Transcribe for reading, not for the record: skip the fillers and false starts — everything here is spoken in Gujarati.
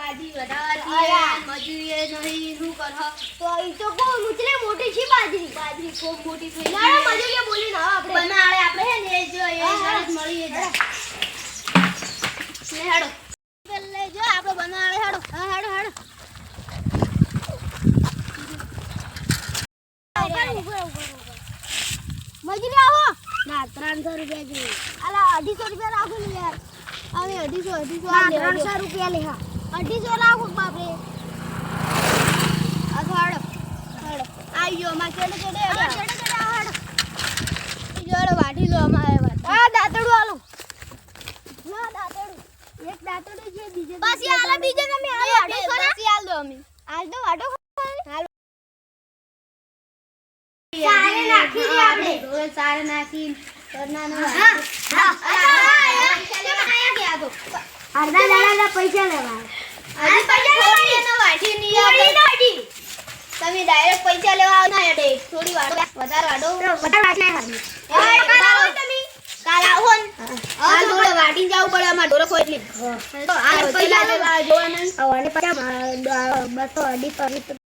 બાજી વધારતી મજૂરી નહીં શું કરો તો ઈ તો કો મુચલે મોટી છે બાજરી ખૂબ મોટી થઈ ના મજૂરી બોલી ના આપણે બનાળે આપણે હે ને જો એ સરસ મળી લે હેડો લે જો આપણે બનાળે હેડો હેડો મજૂરી આવો ના 300 રૂપિયા જોઈએ અલા 250 રૂપિયા રાખો ને યાર હવે 250 300 રૂપિયા લે હા 250 રાખો બાપરે હેડો આયો માં કેડે જોડે વાઢી લો અમારે વાત આ દાતડું આલો ના દાતડું એક દાતડું છે બીજે પછી આલા બીજે તમે આલો વાઢો ખરા પછી આલ દો અમે આલ દો વાઢો હાલ સારે નાખી દે આપણે રોજ સારે નાખી કરનાનો અડધા દાડા પૈસા લેવા આજે પૈસા લેવાના વાઢી ની વાઢી તમે ડાયરેક્ટ પૈસા લેવા આવના હેડે થોડી વાડો વધારે વાડો તમે કાલ આવો ને આ જોડે વાડીને જાવું પડે અમાર ઢોરો ખોટલી તો આ પૈસા લેવા જોવાના આવને 50 250